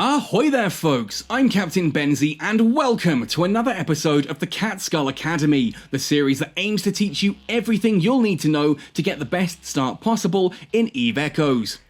Ahoy there folks, I'm Captain Benzie and welcome to another episode of the Catskull Academy, the series that aims to teach you everything you'll need to know to get the best start possible in EVE Echoes.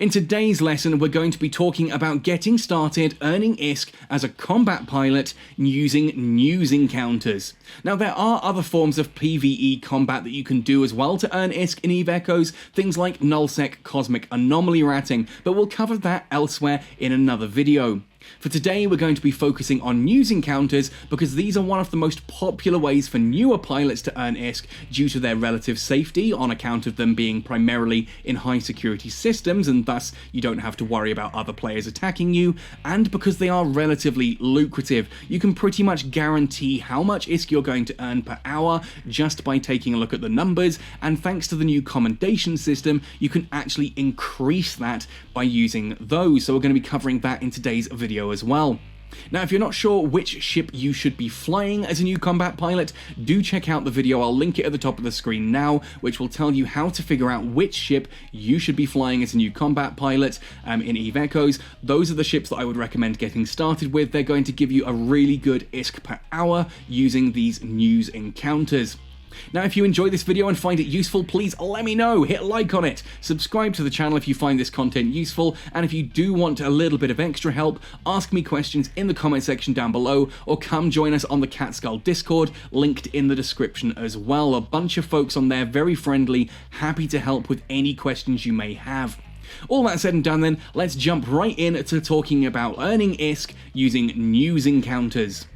In today's lesson we're going to be talking about getting started earning ISK as a combat pilot using news encounters. Now there are other forms of PvE combat that you can do as well to earn ISK in EVE Echoes, things like nullsec cosmic anomaly ratting, but we'll cover that elsewhere in another video. For today we're going to be focusing on news encounters because these are one of the most popular ways for newer pilots to earn ISK due to their relative safety on account of them being primarily in high security systems and thus you don't have to worry about other players attacking you, and because they are relatively lucrative. You can pretty much guarantee how much ISK you're going to earn per hour just by taking a look at the numbers, and thanks to the new commendation system you can actually increase that by using those, so we're going to be covering that in today's video as well. Now if you're not sure which ship you should be flying as a new combat pilot, do check out the video, I'll link it at the top of the screen now, which will tell you how to figure out which ship you should be flying as a new combat pilot in EVE Echoes. Those are the ships that I would recommend getting started with. They're going to give you a really good ISK per hour using these news encounters. Now if you enjoy this video and find it useful, please let me know, hit like on it, subscribe to the channel if you find this content useful, and if you do want a little bit of extra help, ask me questions in the comment section down below, or come join us on the Catskull Discord, linked in the description as well. A bunch of folks on there, very friendly, happy to help with any questions you may have. All that said and done then, let's jump right in to talking about earning ISK using news encounters.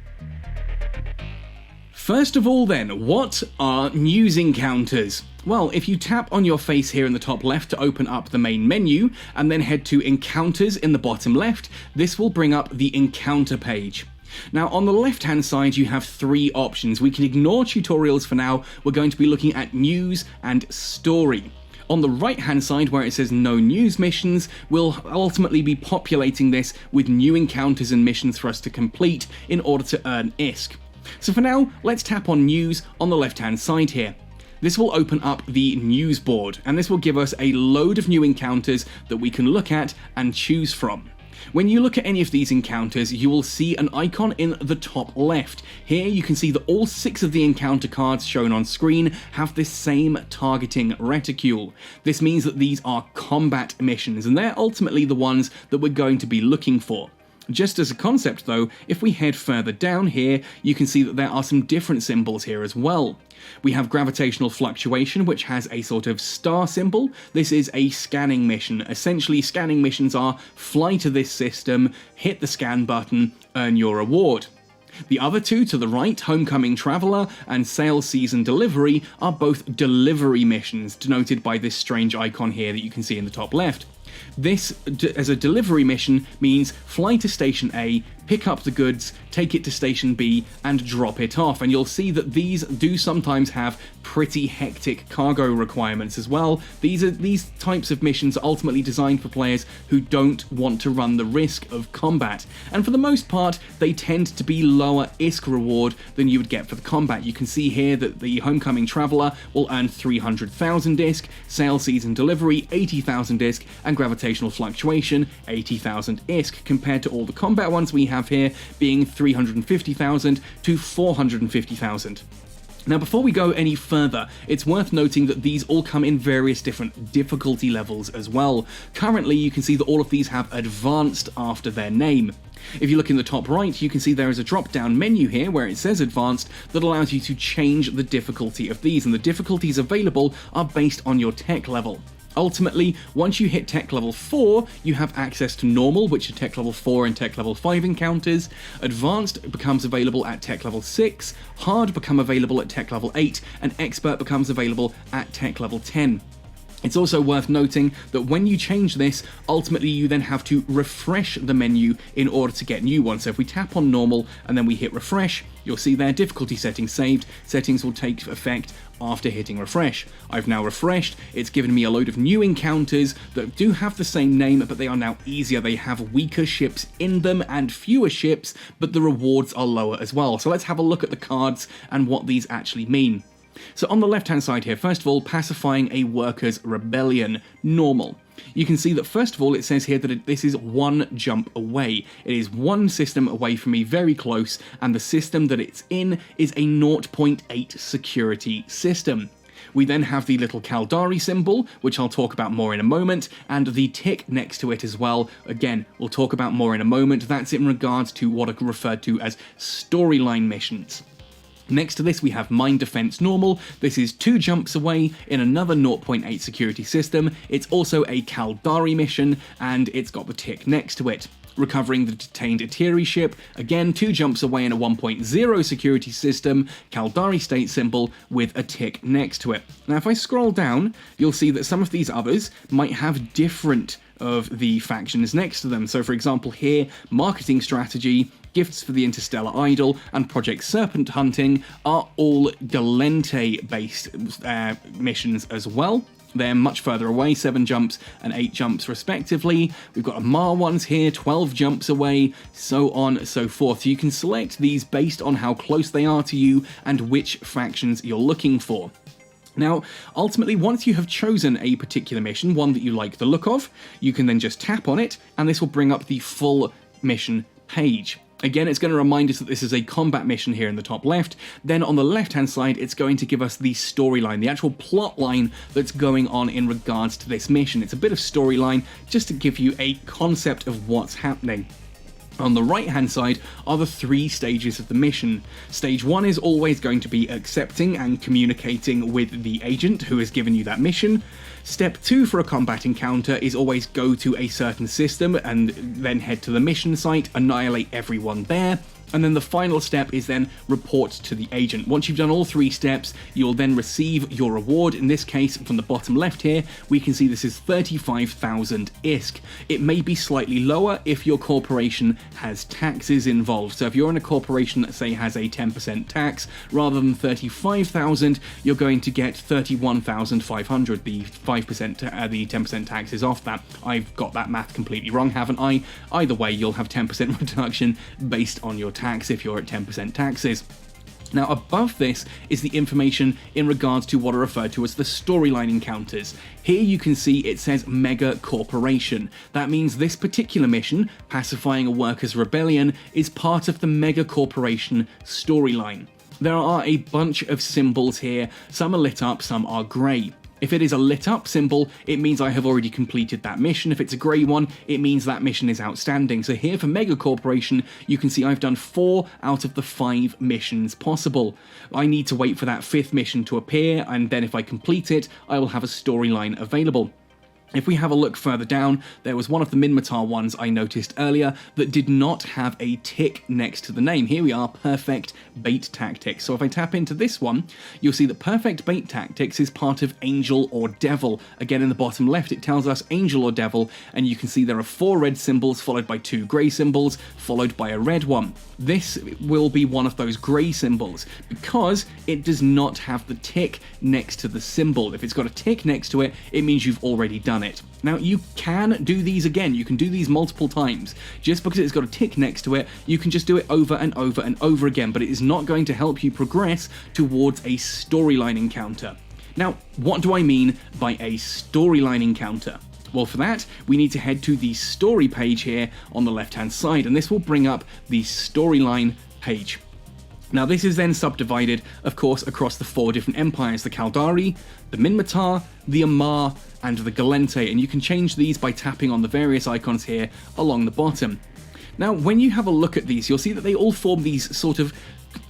First of all then, what are news encounters? Well, if you tap on your face here in the top left to open up the main menu, and then head to Encounters in the bottom left, this will bring up the Encounter page. Now on the left hand side you have three options. We can ignore tutorials for now, we're going to be looking at news and story. On the right hand side where it says no news missions, we'll ultimately be populating this with new encounters and missions for us to complete in order to earn ISK. So for now, let's tap on news on the left hand side here. This will open up the news board, and this will give us a load of new encounters that we can look at and choose from. When you look at any of these encounters, you will see an icon in the top left. Here you can see that all 6 of the encounter cards shown on screen have this same targeting reticule. This means that these are combat missions, and they're ultimately the ones that we're going to be looking for. Just as a concept though, if we head further down here, you can see that there are some different symbols here as well. We have gravitational fluctuation, which has a sort of star symbol. This is a scanning mission. Essentially, scanning missions are fly to this system, hit the scan button, earn your reward. The other two to the right, Homecoming Traveler and Sail Season Delivery, are both delivery missions, denoted by this strange icon here that you can see in the top left. This, as a delivery mission, means fly to Station A, pick up the goods, take it to Station B, and drop it off. And you'll see that these do sometimes have pretty hectic cargo requirements as well. These types of missions are ultimately designed for players who don't want to run the risk of combat. And for the most part, they tend to be lower ISK reward than you would get for the combat. You can see here that the Homecoming Traveler will earn 300,000 ISK, Sail Season Delivery 80,000 ISK, and Gravitational Fluctuation 80,000 ISK, compared to all the combat ones we have here being 350,000 to 450,000. Now before we go any further, it's worth noting that these all come in various different difficulty levels as well. Currently you can see that all of these have advanced after their name. If you look in the top right, you can see there is a drop down menu here where it says advanced that allows you to change the difficulty of these, and the difficulties available are based on your tech level. Ultimately, once you hit tech level 4, you have access to normal, which are tech level 4 and tech level 5 encounters. Advanced becomes available at tech level 6, hard become available at tech level 8, and expert becomes available at tech level 10. It's also worth noting that when you change this, ultimately you then have to refresh the menu in order to get new ones. So if we tap on normal and then we hit refresh, you'll see their difficulty settings saved. Settings will take effect after hitting refresh. I've now refreshed, it's given me a load of new encounters that do have the same name, but they are now easier. They have weaker ships in them and fewer ships, but the rewards are lower as well. So let's have a look at the cards and what these actually mean. So on the left hand side here, first of all, pacifying a workers' rebellion, normal. You can see that first of all it says here that this is one jump away. It is one system away from me, very close, and the system that it's in is a 0.8 security system. We then have the little Caldari symbol, which I'll talk about more in a moment, and the tick next to it as well. Again, we'll talk about more in a moment. That's in regards to what are referred to as storyline missions. Next to this we have Mine Defense Normal. This is 2 jumps away in another 0.8 security system. It's also a Caldari mission, and it's got the tick next to it. Recovering the detained Atiri ship, again 2 jumps away in a 1.0 security system, Caldari state symbol with a tick next to it. Now if I scroll down, you'll see that some of these others might have different of the factions next to them. So for example here, Marketing Strategy, Gifts for the Interstellar Idol, and Project Serpent Hunting are all Gallente-based missions as well. They're much further away, 7 jumps and 8 jumps respectively. We've got Amar ones here, 12 jumps away, so on and so forth. So you can select these based on how close they are to you and which factions you're looking for. Now, ultimately, once you have chosen a particular mission, one that you like the look of, you can then just tap on it, and this will bring up the full mission page. Again, it's going to remind us that this is a combat mission here in the top left. Then on the left-hand side, it's going to give us the storyline, the actual plot line that's going on in regards to this mission. It's a bit of storyline just to give you a concept of what's happening. On the right-hand side are the 3 stages of the mission. Stage 1 is always going to be accepting and communicating with the agent who has given you that mission. Step 2 for a combat encounter is always go to a certain system and then head to the mission site, annihilate everyone there. And then the final step is then report to the agent. Once you've done all 3 steps, you'll then receive your reward. In this case, from the bottom left here, we can see this is 35,000 ISK. It may be slightly lower if your corporation has taxes involved. So if you're in a corporation that, say, has a 10% tax, rather than 35,000, you're going to get 31,500. The 5%, the 10% tax is off that. I've got that math completely wrong, haven't I? Either way, you'll have 10% reduction based on your tax if you're at 10% taxes. Now above this is the information in regards to what are referred to as the storyline encounters. Here you can see it says Mega Corporation. That means this particular mission, pacifying a workers' rebellion, is part of the Mega Corporation storyline. There are a bunch of symbols here, some are lit up, some are grey. If it is a lit up symbol, it means I have already completed that mission. If it's a grey one, it means that mission is outstanding. So here for Mega Corporation, you can see I've done 4 out of the 5 missions possible. I need to wait for that 5th mission to appear, and then if I complete it, I will have a storyline available. If we have a look further down, there was one of the Minmatar ones I noticed earlier that did not have a tick next to the name. Here we are, Perfect Bait Tactics. So if I tap into this one, you'll see that Perfect Bait Tactics is part of Angel or Devil. Again, in the bottom left, it tells us Angel or Devil, and you can see there are 4 red symbols followed by 2 grey symbols, followed by a red one. This will be one of those grey symbols because it does not have the tick next to the symbol. If it's got a tick next to it, it means you've already done it. Now you can do these again, you can do these multiple times. Just because it's got a tick next to it, you can just do it over and over and over again, but it is not going to help you progress towards a storyline encounter. Now, what do I mean by a storyline encounter? Well, for that, we need to head to the story page here on the left-hand side, and this will bring up the storyline page. Now, this is then subdivided, of course, across the 4 different empires, the Caldari, the Minmatar, the Amar, and the Gallente, and you can change these by tapping on the various icons here along the bottom. Now, when you have a look at these, you'll see that they all form these sort of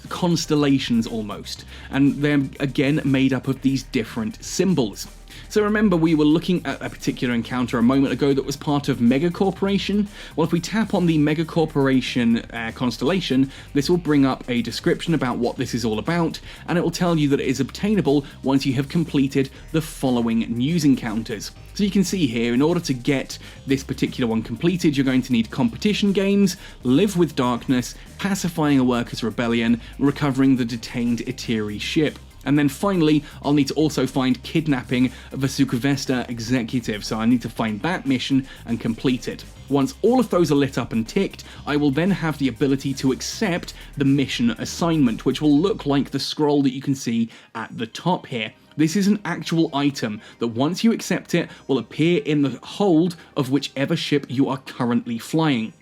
constellations almost, and they're again made up of these different symbols. So remember, we were looking at a particular encounter a moment ago that was part of Mega Corporation. Well, if we tap on the Mega Corporation constellation, this will bring up a description about what this is all about, and it will tell you that it is obtainable once you have completed the following news encounters. So you can see here, in order to get this particular one completed, you're going to need competition games, live with darkness, pacifying a workers' rebellion, recovering the detained Atiri ship. And then finally, I'll need to also find kidnapping of a Sukuvesta executive, so I need to find that mission and complete it. Once all of those are lit up and ticked, I will then have the ability to accept the mission assignment, which will look like the scroll that you can see at the top here. This is an actual item that once you accept it will appear in the hold of whichever ship you are currently flying.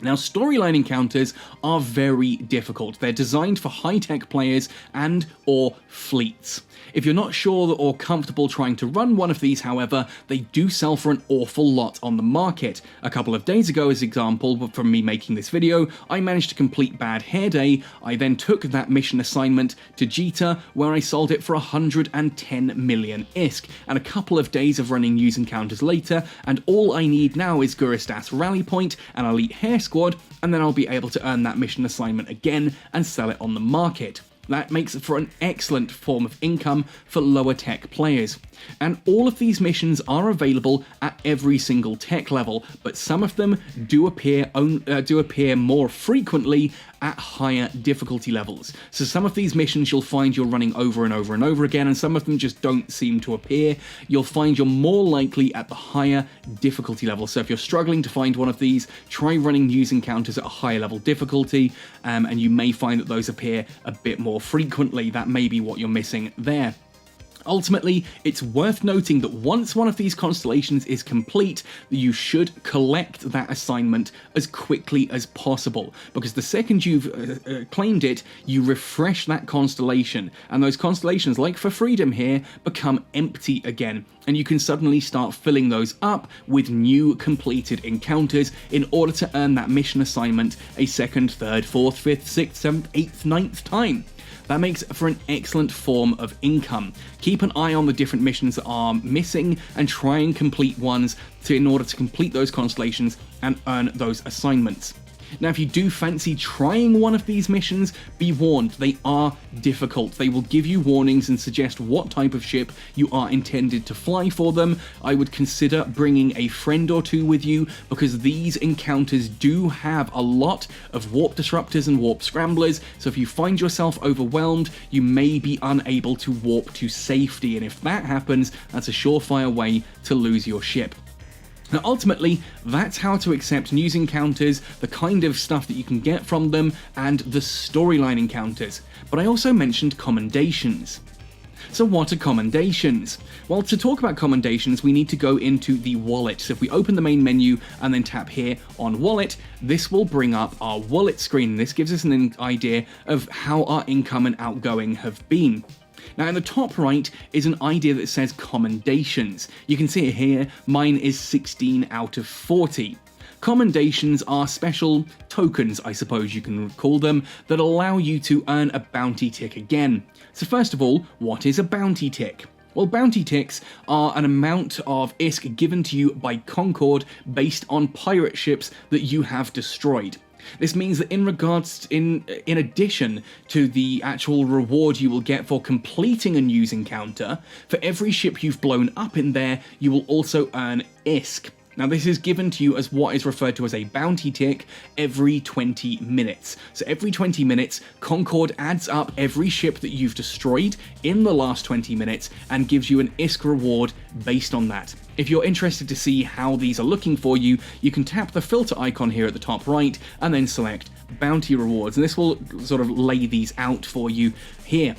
Now, storyline encounters are very difficult. They're designed for high-tech players and or fleets. If you're not sure or comfortable trying to run one of these, however, they do sell for an awful lot on the market. A couple of days ago, as example, from me making this video, I managed to complete Bad Hair Day. I then took that mission assignment to Jita, where I sold it for 110 million ISK, and a couple of days of running news encounters later, and all I need now is Guristas Rally Point and Elite Hair Squad, and then I'll be able to earn that mission assignment again and sell it on the market. That makes it for an excellent form of income for lower tech players. And all of these missions are available at every single tech level, but some of them do appear more frequently at higher difficulty levels. So some of these missions you'll find you're running over and over and over again, and some of them just don't seem to appear. You'll find you're more likely at the higher difficulty level. So if you're struggling to find one of these, try running news encounters at a higher level difficulty, and you may find that those appear a bit more frequently. That may be what you're missing there. Ultimately, it's worth noting that once one of these constellations is complete, you should collect that assignment as quickly as possible, because the second you've claimed it, you refresh that constellation, and those constellations, like for Freedom here, become empty again, and you can suddenly start filling those up with new completed encounters in order to earn that mission assignment a second, third, fourth, fifth, sixth, seventh, eighth, ninth time. That makes for an excellent form of income. Keep an eye on the different missions that are missing and try and complete ones in order to complete those constellations and earn those assignments. Now, if you do fancy trying one of these missions, be warned, they are difficult. They will give you warnings and suggest what type of ship you are intended to fly for them. I would consider bringing a friend or two with you, because these encounters do have a lot of warp disruptors and warp scramblers, so if you find yourself overwhelmed, you may be unable to warp to safety, and if that happens, that's a surefire way to lose your ship. Now, ultimately, that's how to accept news encounters, the kind of stuff that you can get from them, and the storyline encounters. But I also mentioned commendations. So what are commendations? Well, to talk about commendations, we need to go into the wallet. So if we open the main menu and then tap here on wallet, this will bring up our wallet screen. This gives us an idea of how our income and outgoing have been. Now, in the top right is an idea that says commendations. You can see it here, mine is 16 out of 40. Commendations are special tokens, I suppose you can call them, that allow you to earn a bounty tick again. So first of all, what is a bounty tick? Well, bounty ticks are an amount of ISK given to you by Concord based on pirate ships that you have destroyed. This means that in addition to the actual reward you will get for completing a news encounter, for every ship you've blown up in there, you will also earn ISK. Now, this is given to you as what is referred to as a bounty tick every 20 minutes. So every 20 minutes, Concord adds up every ship that you've destroyed in the last 20 minutes and gives you an ISK reward based on that. If you're interested to see how these are looking for you, you can tap the filter icon here at the top right and then select bounty rewards, and this will sort of lay these out for you here.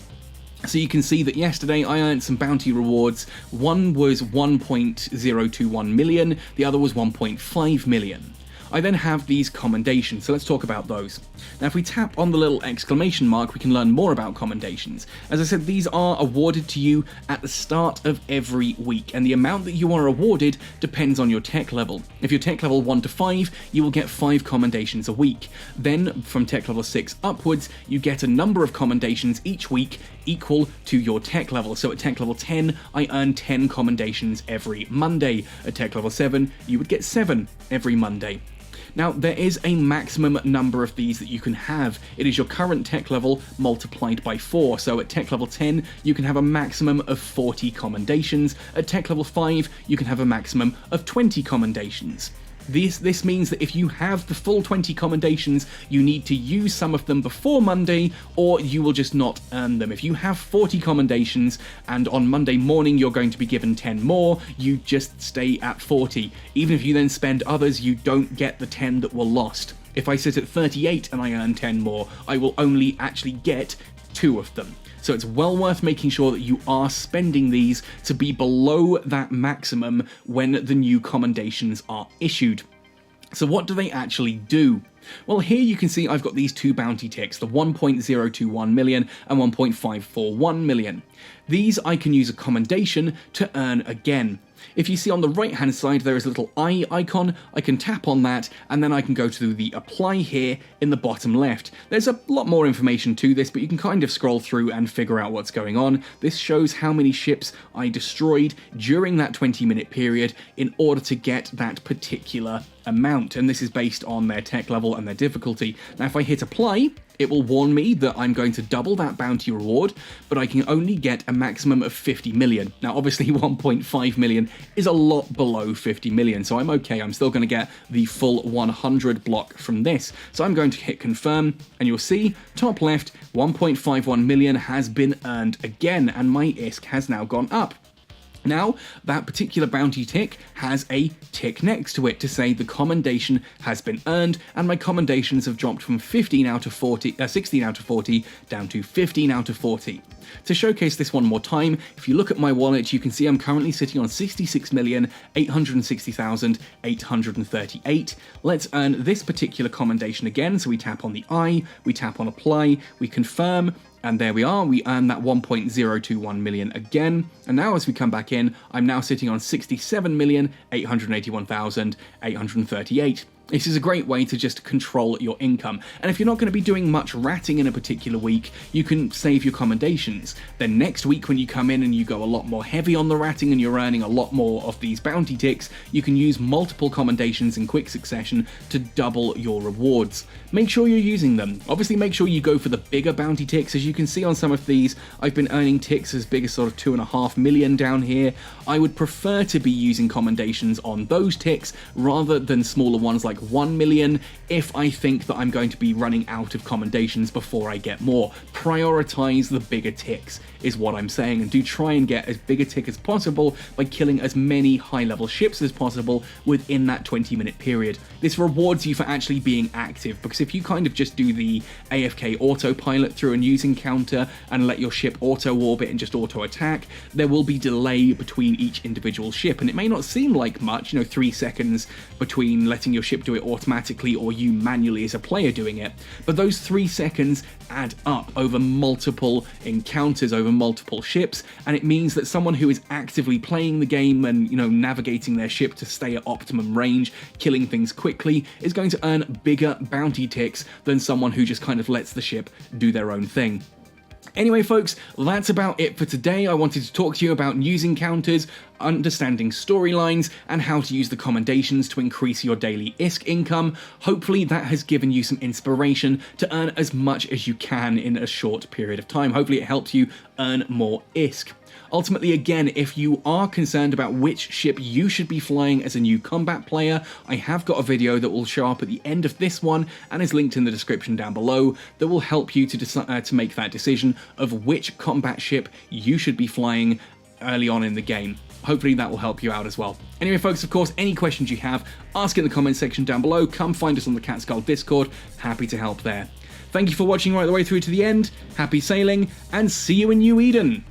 So you can see that yesterday I earned some bounty rewards. One was 1.021 million, the other was 1.5 million. I then have these commendations, so let's talk about those. Now, if we tap on the little exclamation mark, we can learn more about commendations. As I said, these are awarded to you at the start of every week, and the amount that you are awarded depends on your tech level. If you're tech level 1 to 5, you will get 5 commendations a week. Then, from tech level 6 upwards, you get a number of commendations each week equal to your tech level. So at tech level 10, I earn 10 commendations every Monday. At tech level 7, you would get 7 every Monday. Now, there is a maximum number of these that you can have. It is your current tech level multiplied by 4. So at tech level 10, you can have a maximum of 40 commendations. At tech level 5, you can have a maximum of 20 commendations. This means that if you have the full 20 commendations, you need to use some of them before Monday, or you will just not earn them. If you have 40 commendations and on Monday morning you're going to be given 10 more, you just stay at 40. Even if you then spend others, you don't get the 10 that were lost. If I sit at 38 and I earn 10 more, I will only actually get 2 of them. So it's well worth making sure that you are spending these to be below that maximum when the new commendations are issued. So what do they actually do? Well, here you can see I've got these 2 bounty ticks, the 1.021 million and 1.541 million. These I can use a commendation to earn again. If you see on the right hand side there is a little eye icon, I can tap on that and then I can go to the apply here in the bottom left. There's a lot more information to this, but you can kind of scroll through and figure out what's going on. This shows how many ships I destroyed during that 20-minute period in order to get that particular amount, and this is based on their tech level and their difficulty. Now if I hit apply, it will warn me that I'm going to double that bounty reward, but I can only get a maximum of 50 million. Now obviously 1.5 million is a lot below 50 million, so I'm okay. I'm still going to get the full 100 block from this. So I'm going to hit confirm, and you'll see top left 1.51 million has been earned again, and my ISK has now gone up. Now, that particular bounty tick has a tick next to it to say the commendation has been earned, and my commendations have dropped from 16 out of 40 down to 15 out of 40. To showcase this one more time, if you look at my wallet, you can see I'm currently sitting on 66,860,838. Let's earn this particular commendation again, so we tap on the I, we tap on apply, we confirm, and there we are, we earn that 1.021 million again. And now as we come back in, I'm now sitting on 67,881,838. This is a great way to just control your income. And if you're not going to be doing much ratting in a particular week, you can save your commendations. Then next week when you come in and you go a lot more heavy on the ratting and you're earning a lot more of these bounty ticks, you can use multiple commendations in quick succession to double your rewards. Make sure you're using them. Obviously make sure you go for the bigger bounty ticks. As you can see on some of these, I've been earning ticks as big as sort of 2.5 million down here. I would prefer to be using commendations on those ticks rather than smaller ones like 1 million if I think that I'm going to be running out of commendations before I get more. Prioritize the bigger ticks is what I'm saying, and do try and get as big a tick as possible by killing as many high-level ships as possible within that 20-minute period. This rewards you for actually being active, because if you kind of just do the AFK autopilot through a news encounter and let your ship auto-orbit and just auto-attack, there will be delay between each individual ship, and it may not seem like much, 3 seconds between letting your ship do it automatically or you manually as a player doing it, but those 3 seconds add up over multiple encounters, over multiple ships, and it means that someone who is actively playing the game and navigating their ship to stay at optimum range, killing things quickly, is going to earn bigger bounty ticks than someone who just kind of lets the ship do their own thing. Anyway folks, that's about it for today. I wanted to talk to you about news encounters, understanding storylines, and how to use the commendations to increase your daily ISK income. Hopefully that has given you some inspiration to earn as much as you can in a short period of time. Hopefully it helps you earn more ISK. Ultimately, again, if you are concerned about which ship you should be flying as a new combat player, I have got a video that will show up at the end of this one and is linked in the description down below that will help you to make that decision of which combat ship you should be flying early on in the game. Hopefully that will help you out as well. Anyway folks, of course, any questions you have, ask in the comment section down below. Come find us on the Cat Skull Discord. Happy to help there. Thank you for watching right the way through to the end. Happy sailing, and see you in New Eden.